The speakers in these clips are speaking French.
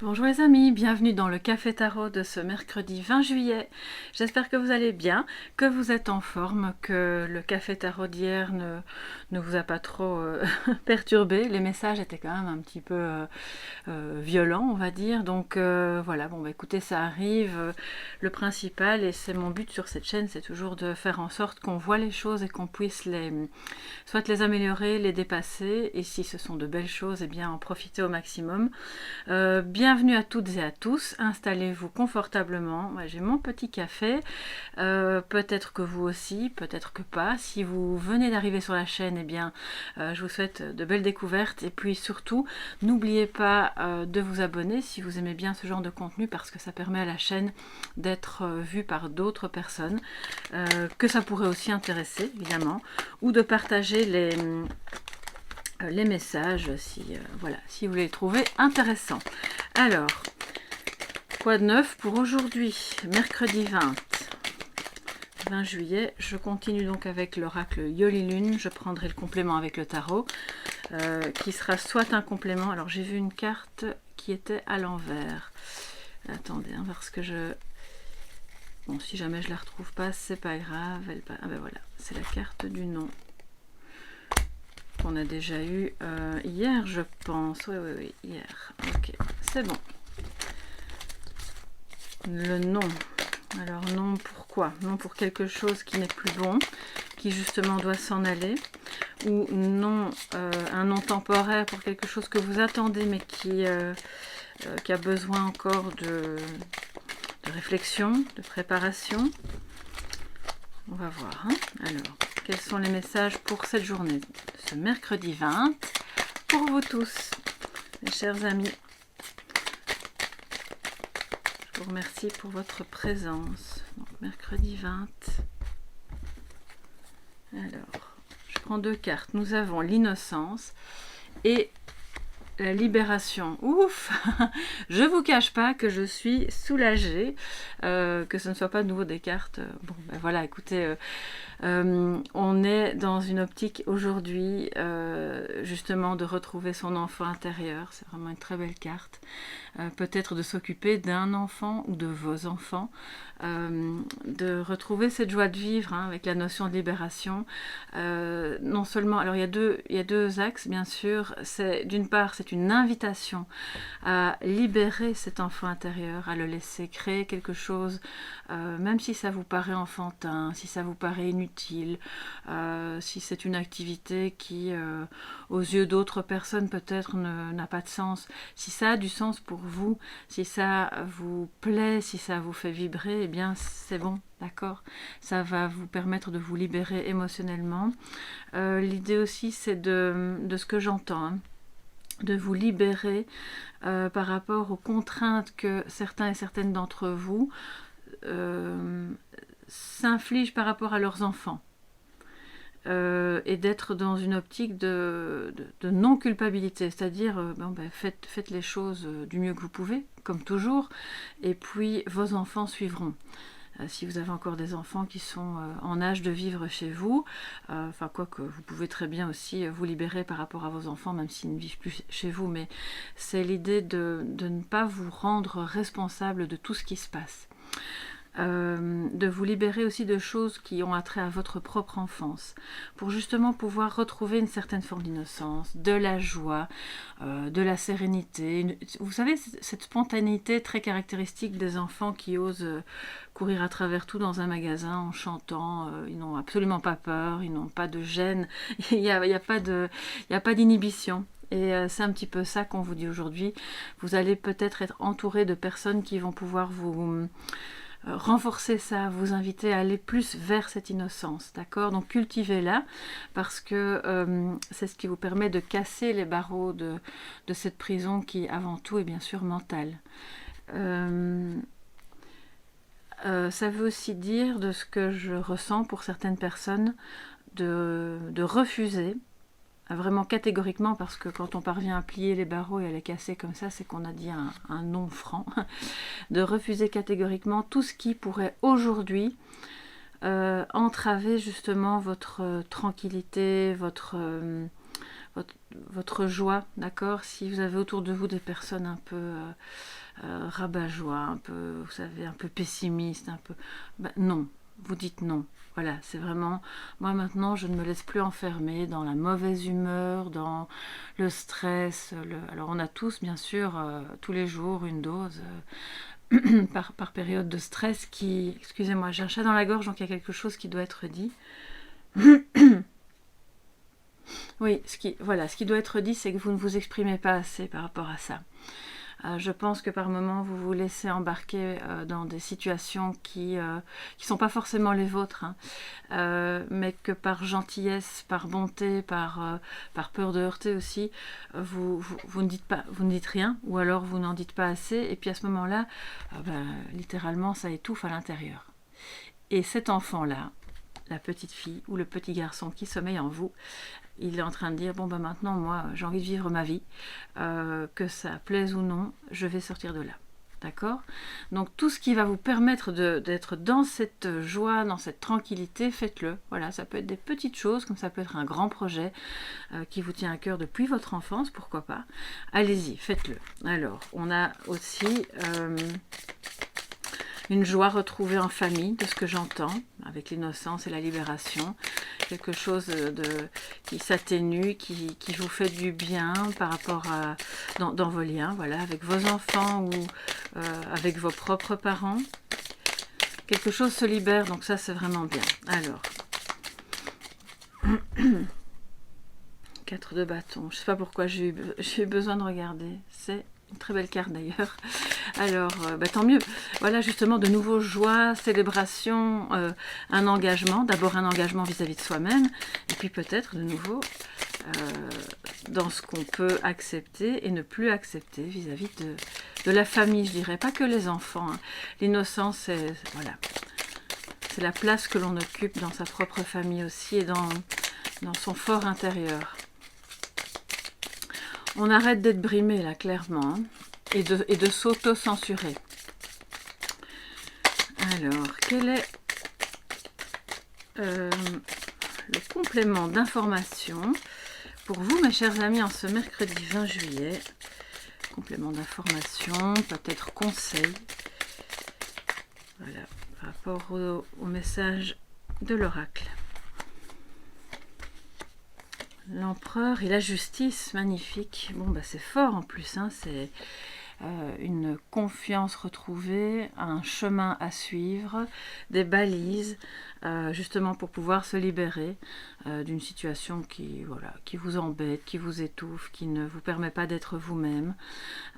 Bonjour les amis, bienvenue dans le Café Tarot de ce mercredi 20 juillet. J'espère que vous allez bien, que vous êtes en forme, que le Café Tarot d'hier ne vous a pas trop perturbé. Les messages étaient quand même un petit peu violents, on va dire. Donc voilà, bon bah écoutez, ça arrive. Le principal, et c'est mon but sur cette chaîne, c'est toujours de faire en sorte qu'on voit les choses et qu'on puisse soit les améliorer, les dépasser. Et si ce sont de belles choses, eh bien en profiter au maximum. Bienvenue à toutes et à tous, installez-vous confortablement. Moi, j'ai mon petit café, peut-être que vous aussi, peut-être que pas. Si vous venez d'arriver sur la chaîne, eh bien, je vous souhaite de belles découvertes. Et puis surtout, n'oubliez pas de vous abonner si vous aimez bien ce genre de contenu, parce que ça permet à la chaîne d'être vue par d'autres personnes, que ça pourrait aussi intéresser, évidemment, ou de partager les messages si, voilà, si vous les trouvez intéressants. Alors, quoi de neuf pour aujourd'hui, mercredi 20 juillet. Je continue donc avec l'oracle Yoli Lune. Je prendrai le complément avec le tarot, qui sera soit un complément. Alors j'ai vu une carte qui était à l'envers. Attendez, hein, parce que je... Bon, si jamais je la retrouve pas, c'est pas grave. Ah ben voilà, c'est la carte du nom qu'on a déjà eu hier, je pense. Oui, hier. Ok, c'est bon. Le nom. Alors non, pourquoi? Non pour quelque chose qui n'est plus bon, qui justement doit s'en aller. Ou non, un nom temporaire pour quelque chose que vous attendez, mais qui a besoin encore de réflexion, de préparation. On va voir. Hein. Alors, quels sont les messages pour cette journée, ce mercredi 20, pour vous tous, mes chers amis. Je vous remercie pour votre présence. Donc, mercredi 20. Alors, je prends deux cartes. Nous avons l'innocence et la libération. Ouf. Je vous cache pas que je suis soulagée que ce ne soit pas de nouveau des cartes. Bon, ben voilà, écoutez, on est dans une optique aujourd'hui justement de retrouver son enfant intérieur. C'est vraiment une très belle carte. Peut-être de s'occuper d'un enfant ou de vos enfants, de retrouver cette joie de vivre, hein, avec la notion de libération. Non seulement, alors il y a deux axes bien sûr. C'est d'une part, c'est une invitation à libérer cet enfant intérieur, à le laisser créer quelque chose, même si ça vous paraît enfantin, si ça vous paraît inutile, si c'est une activité qui, aux yeux d'autres personnes peut-être n'a pas de sens. Si ça a du sens pour vous, si ça vous plaît, si ça vous fait vibrer, eh bien c'est bon, d'accord. Ça va vous permettre de vous libérer émotionnellement. L'idée aussi, c'est de ce que j'entends, hein, de vous libérer par rapport aux contraintes que certains et certaines d'entre vous s'infligent par rapport à leurs enfants. Et d'être dans une optique de non-culpabilité, c'est-à-dire faites les choses du mieux que vous pouvez, comme toujours, et puis vos enfants suivront. Si vous avez encore des enfants qui sont en âge de vivre chez vous, enfin quoique vous pouvez très bien aussi vous libérer par rapport à vos enfants, même s'ils ne vivent plus chez vous, mais c'est l'idée de ne pas vous rendre responsable de tout ce qui se passe. De vous libérer aussi de choses qui ont attrait à votre propre enfance, pour justement pouvoir retrouver une certaine forme d'innocence, de la joie, de la sérénité. Vous savez, cette spontanéité très caractéristique des enfants qui osent courir à travers tout dans un magasin en chantant, ils n'ont absolument pas peur, ils n'ont pas de gêne, il n'y a pas d'inhibition. Et c'est un petit peu ça qu'on vous dit aujourd'hui. Vous allez peut-être être entouré de personnes qui vont pouvoir vous renforcer ça, vous inviter à aller plus vers cette innocence, d'accord? Donc cultivez-la, parce que c'est ce qui vous permet de casser les barreaux de cette prison qui, avant tout, est bien sûr mentale. Ça veut aussi dire, de ce que je ressens pour certaines personnes, de refuser, vraiment catégoriquement, parce que quand on parvient à plier les barreaux et à les casser comme ça, c'est qu'on a dit un non franc, de refuser catégoriquement tout ce qui pourrait aujourd'hui entraver justement votre tranquillité, votre joie, d'accord? Si vous avez autour de vous des personnes un peu rabat-joie, un peu, vous savez, un peu pessimiste, un peu... Ben, non, vous dites non. Voilà, c'est vraiment... Moi maintenant, je ne me laisse plus enfermer dans la mauvaise humeur, dans le stress. Alors on a tous, bien sûr, tous les jours une dose par période de stress qui... Excusez-moi, j'ai un chat dans la gorge, donc il y a quelque chose qui doit être dit. Oui, voilà, ce qui doit être dit, c'est que vous ne vous exprimez pas assez par rapport à ça. Je pense que par moments, vous vous laissez embarquer dans des situations qui sont pas forcément les vôtres, hein, mais que par gentillesse, par bonté, par peur de heurter aussi, vous ne dites rien, ou alors vous n'en dites pas assez, et puis à ce moment-là, littéralement, ça étouffe à l'intérieur. Et cet enfant-là, la petite fille ou le petit garçon qui sommeille en vous, il est en train de dire, bon maintenant moi j'ai envie de vivre ma vie, que ça plaise ou non, je vais sortir de là. D'accord? Donc tout ce qui va vous permettre d'être dans cette joie, dans cette tranquillité, faites-le. Voilà, ça peut être des petites choses, comme ça peut être un grand projet qui vous tient à cœur depuis votre enfance, pourquoi pas. Allez-y, faites-le. Alors, on a aussi... une joie retrouvée en famille, de ce que j'entends, avec l'innocence et la libération. Quelque chose qui s'atténue, qui vous fait du bien par rapport à dans vos liens, voilà, avec vos enfants ou avec vos propres parents. Quelque chose se libère, donc ça c'est vraiment bien. Alors, 4 de bâton. Je ne sais pas pourquoi j'ai eu besoin de regarder. C'est une très belle carte d'ailleurs. Alors, tant mieux. Voilà, justement, de nouveau, joie, célébration, un engagement. D'abord, un engagement vis-à-vis de soi-même. Et puis peut-être, de nouveau, dans ce qu'on peut accepter et ne plus accepter vis-à-vis de la famille, je dirais. Pas que les enfants. Hein. L'innocence, c'est voilà, c'est la place que l'on occupe dans sa propre famille aussi et dans son fort intérieur. On arrête d'être brimé, là, clairement. Hein. Et de s'auto-censurer. Alors, quel est le complément d'information pour vous, mes chers amis, en ce mercredi 20 juillet? Complément d'information, peut-être conseil. Voilà, par rapport au message de l'oracle. L'empereur et la justice, magnifique. Bon, c'est fort en plus, hein, c'est... une confiance retrouvée, un chemin à suivre, des balises, justement pour pouvoir se libérer d'une situation qui vous embête, qui vous étouffe, qui ne vous permet pas d'être vous-même.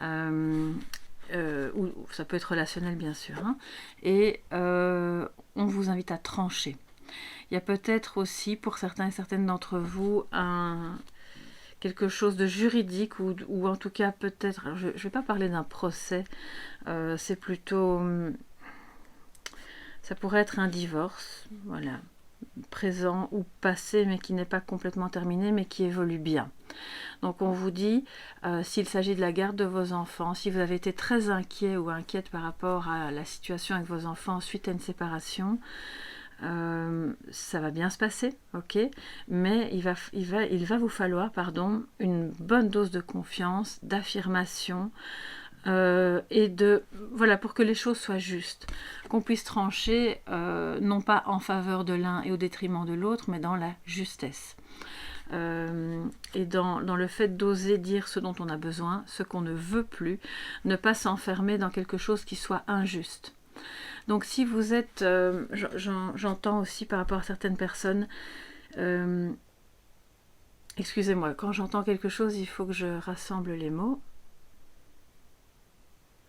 Ou ça peut être relationnel bien sûr. Hein, et on vous invite à trancher. Il y a peut-être aussi pour certains et certaines d'entre vous quelque chose de juridique ou en tout cas peut-être, je ne vais pas parler d'un procès, c'est plutôt, ça pourrait être un divorce, voilà, présent ou passé mais qui n'est pas complètement terminé mais qui évolue bien. Donc on vous dit, s'il s'agit de la garde de vos enfants, si vous avez été très inquiet ou inquiète par rapport à la situation avec vos enfants suite à une séparation, ça va bien se passer, ok, mais il va vous falloir, une bonne dose de confiance, d'affirmation, et voilà, pour que les choses soient justes, qu'on puisse trancher, non pas en faveur de l'un et au détriment de l'autre, mais dans la justesse. Et dans le fait d'oser dire ce dont on a besoin, ce qu'on ne veut plus, ne pas s'enfermer dans quelque chose qui soit injuste. Donc si vous êtes, j'entends aussi par rapport à certaines personnes, excusez-moi, quand j'entends quelque chose, il faut que je rassemble les mots.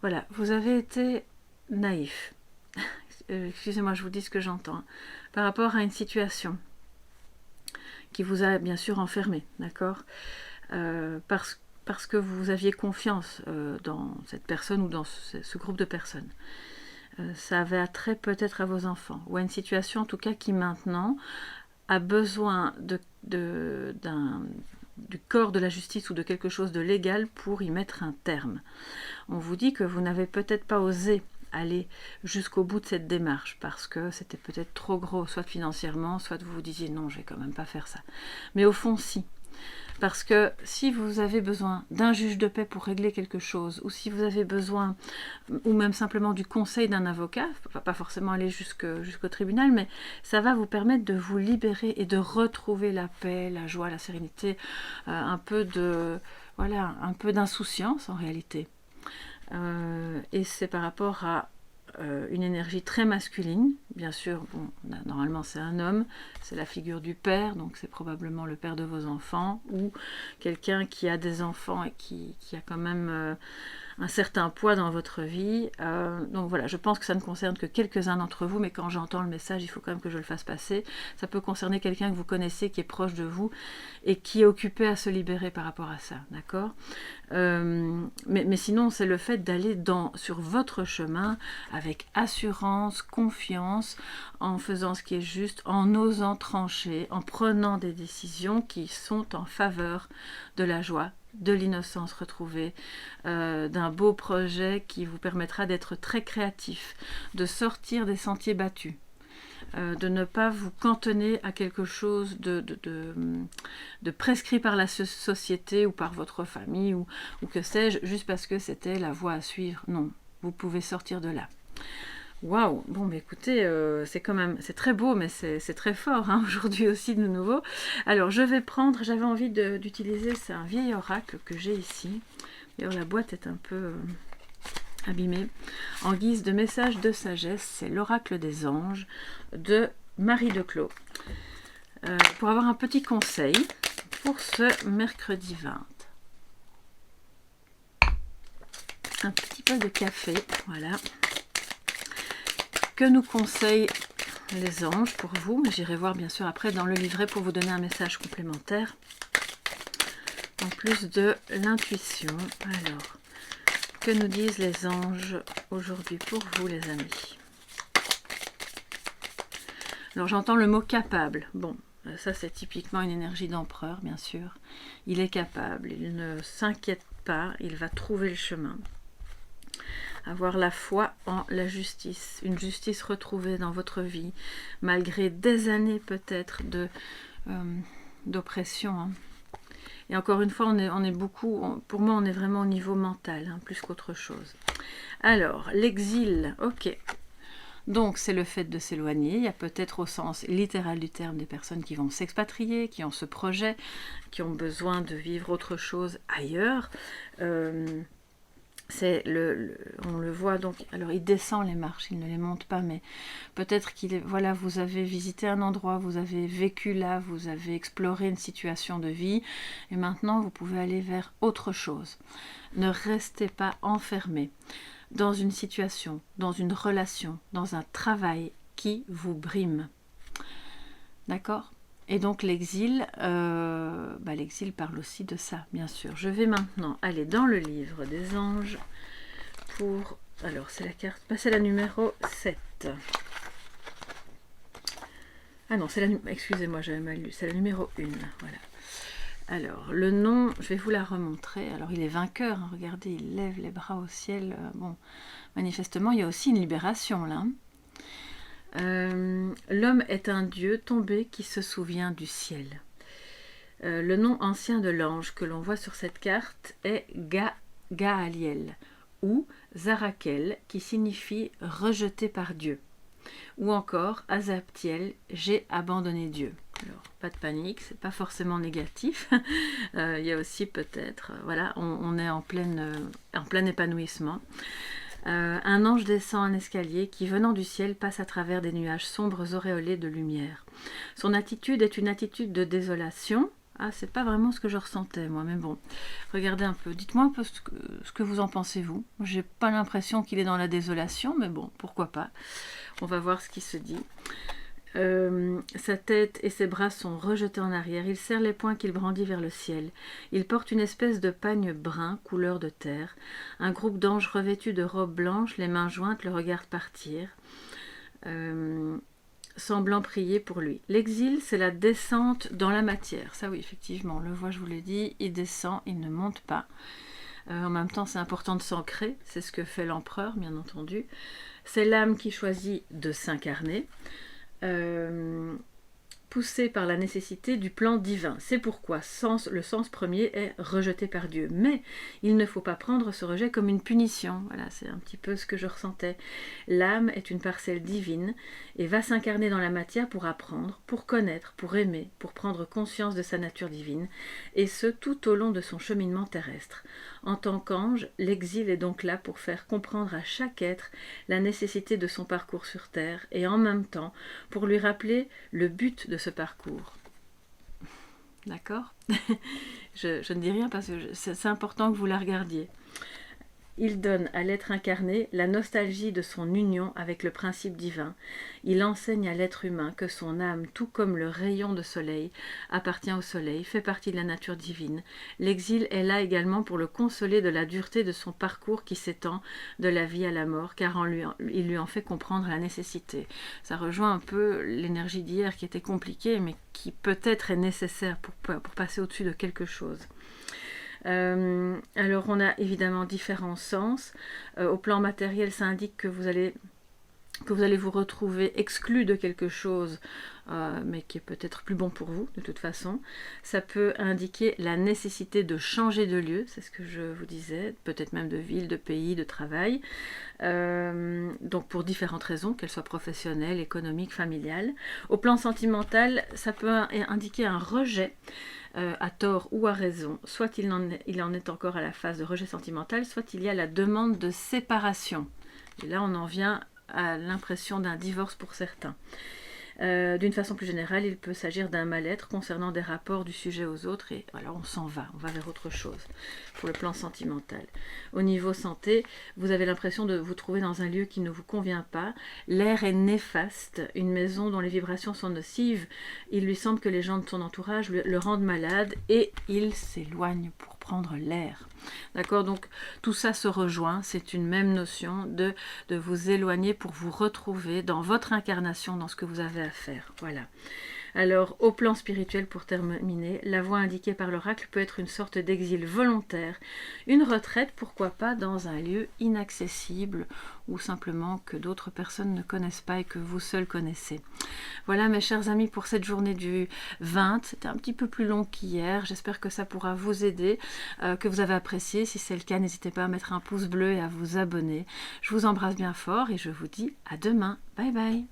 Voilà, vous avez été naïf. Excusez-moi, je vous dis ce que j'entends. Par rapport à une situation qui vous a bien sûr enfermé, d'accord, parce que vous aviez confiance dans cette personne ou dans ce groupe de personnes. Ça avait attrait peut-être à vos enfants, ou à une situation en tout cas qui maintenant a besoin du corps de la justice ou de quelque chose de légal pour y mettre un terme. On vous dit que vous n'avez peut-être pas osé aller jusqu'au bout de cette démarche parce que c'était peut-être trop gros, soit financièrement, soit vous vous disiez non, je vais quand même pas faire ça. Mais au fond, si. Parce que si vous avez besoin d'un juge de paix pour régler quelque chose, ou si vous avez besoin, ou même simplement du conseil d'un avocat, pas forcément aller jusqu'au tribunal, mais ça va vous permettre de vous libérer et de retrouver la paix, la joie, la sérénité, un peu d'insouciance en réalité. Et c'est par rapport à une énergie très masculine, bien sûr, bon, normalement c'est un homme, c'est la figure du père, donc c'est probablement le père de vos enfants, ou quelqu'un qui a des enfants et qui a quand même un certain poids dans votre vie. Donc voilà, je pense que ça ne concerne que quelques-uns d'entre vous, mais quand j'entends le message, il faut quand même que je le fasse passer. Ça peut concerner quelqu'un que vous connaissez, qui est proche de vous, et qui est occupé à se libérer par rapport à ça, d'accord? Mais sinon, c'est le fait d'aller sur votre chemin avec assurance, confiance, en faisant ce qui est juste, en osant trancher, en prenant des décisions qui sont en faveur de la joie, de l'innocence retrouvée, d'un beau projet qui vous permettra d'être très créatif, de sortir des sentiers battus. De ne pas vous cantonner à quelque chose de prescrit par la société ou par votre famille ou que sais-je, juste parce que c'était la voie à suivre. Non, vous pouvez sortir de là. Waouh, bon bah écoutez, c'est très beau, mais c'est très fort hein, aujourd'hui aussi de nouveau. Alors j'avais envie d'utiliser, c'est un vieil oracle que j'ai ici. D'ailleurs la boîte est un peu abîmée. En guise de message de sagesse, c'est l'oracle des anges de Marie Declos. Pour avoir un petit conseil pour ce mercredi 20. Un petit peu de café, voilà. Que nous conseillent les anges pour vous? J'irai voir bien sûr après dans le livret pour vous donner un message complémentaire. En plus de l'intuition. Alors, que nous disent les anges aujourd'hui pour vous les amis? Alors j'entends le mot capable. Bon, ça c'est typiquement une énergie d'empereur bien sûr. Il est capable, il ne s'inquiète pas, il va trouver le chemin. Avoir la foi en la justice, une justice retrouvée dans votre vie, malgré des années peut-être d'oppression. Hein. Et encore une fois, on est beaucoup, pour moi on est vraiment au niveau mental, hein, plus qu'autre chose. Alors, l'exil, ok. Donc c'est le fait de s'éloigner, il y a peut-être au sens littéral du terme des personnes qui vont s'expatrier, qui ont ce projet, qui ont besoin de vivre autre chose ailleurs. On le voit donc, alors il descend les marches, il ne les monte pas, mais peut-être voilà, vous avez visité un endroit, vous avez vécu là, vous avez exploré une situation de vie, et maintenant vous pouvez aller vers autre chose. Ne restez pas enfermé dans une situation, dans une relation, dans un travail qui vous brime. D'accord ? Et donc l'exil, l'exil parle aussi de ça, bien sûr. Je vais maintenant aller dans le livre des anges pour... Alors, c'est la carte... c'est la numéro 7. Ah non, excusez-moi, j'avais mal lu. C'est la numéro 1, voilà. Alors, le nom, je vais vous la remontrer. Alors, il est vainqueur, hein, regardez, il lève les bras au ciel. Bon, manifestement, il y a aussi une libération, là. L'homme est un dieu tombé qui se souvient du ciel. Le nom ancien de l'ange que l'on voit sur cette carte est Gaaliel ou Zarakel, qui signifie rejeté par Dieu. Ou encore Azaptiel, j'ai abandonné Dieu. Alors, pas de panique, c'est pas forcément négatif. Il y a aussi peut-être, voilà, on est en plein épanouissement. Un ange descend un escalier qui, venant du ciel, passe à travers des nuages sombres auréolés de lumière. Son attitude est une attitude de désolation. Ah, c'est pas vraiment ce que je ressentais, moi, mais bon. Regardez un peu. Dites-moi un peu ce que vous en pensez, vous. J'ai pas l'impression qu'il est dans la désolation, mais bon, pourquoi pas. On va voir ce qui se dit. Sa tête et ses bras sont rejetés en arrière. Il serre les poings qu'il brandit vers le ciel. Il porte une espèce de pagne brun, couleur de terre. Un groupe d'anges revêtus de robes blanches, les mains jointes, le regardent partir, semblant prier pour lui. L'exil, c'est la descente dans la matière. Ça oui, effectivement, on le voit, je vous l'ai dit, il descend, il ne monte pas. En même temps, c'est important de s'ancrer, c'est ce que fait l'empereur, bien entendu. C'est l'âme qui choisit de s'incarner. poussé par la nécessité du plan divin. C'est pourquoi le sens premier est rejeté par Dieu. Mais il ne faut pas prendre ce rejet comme une punition. Voilà, c'est un petit peu ce que je ressentais. L'âme est une parcelle divine et va s'incarner dans la matière pour apprendre, pour connaître, pour aimer, pour prendre conscience de sa nature divine, et ce tout au long de son cheminement terrestre. En tant qu'ange, l'exil est donc là pour faire comprendre à chaque être la nécessité de son parcours sur Terre et en même temps pour lui rappeler le but de ce parcours. D'accord? je ne dis rien parce que c'est important que vous la regardiez. Il donne à l'être incarné la nostalgie de son union avec le principe divin. Il enseigne à l'être humain que son âme, tout comme le rayon de soleil, appartient au soleil, fait partie de la nature divine. L'exil est là également pour le consoler de la dureté de son parcours qui s'étend de la vie à la mort, car il lui en fait comprendre la nécessité. Ça rejoint un peu l'énergie d'hier qui était compliquée, mais qui peut-être est nécessaire pour passer au-dessus de quelque chose. Alors on a évidemment différents sens. Au plan matériel, ça indique que vous allez vous retrouver exclu de quelque chose, mais qui est peut-être plus bon pour vous de toute façon. Ça peut indiquer la nécessité de changer de lieu, c'est ce que je vous disais, peut-être même de ville, de pays, de travail, donc pour différentes raisons, qu'elles soient professionnelles, économiques, familiales. Au plan sentimental, ça peut indiquer un rejet, à tort ou à raison, soit il en est encore à la phase de rejet sentimental, soit il y a la demande de séparation. Et là, on en vient à l'impression d'un divorce pour certains. D'une façon plus générale, il peut s'agir d'un mal-être concernant des rapports du sujet aux autres, et alors on va vers autre chose pour le plan sentimental. Au niveau santé, vous avez l'impression de vous trouver dans un lieu qui ne vous convient pas, l'air est néfaste, une maison dont les vibrations sont nocives, il lui semble que les gens de son entourage le rendent malade, et il s'éloigne pour prendre l'air. D'accord, donc tout ça se rejoint, c'est une même notion de vous éloigner pour vous retrouver dans votre incarnation, dans ce que vous avez à faire. Voilà. Alors, au plan spirituel, pour terminer, la voie indiquée par l'oracle peut être une sorte d'exil volontaire, une retraite, pourquoi pas, dans un lieu inaccessible ou simplement que d'autres personnes ne connaissent pas et que vous seul connaissez. Voilà mes chers amis pour cette journée du 20, c'était un petit peu plus long qu'hier, j'espère que ça pourra vous aider, que vous avez apprécié. Si c'est le cas, n'hésitez pas à mettre un pouce bleu et à vous abonner. Je vous embrasse bien fort et je vous dis à demain. Bye bye.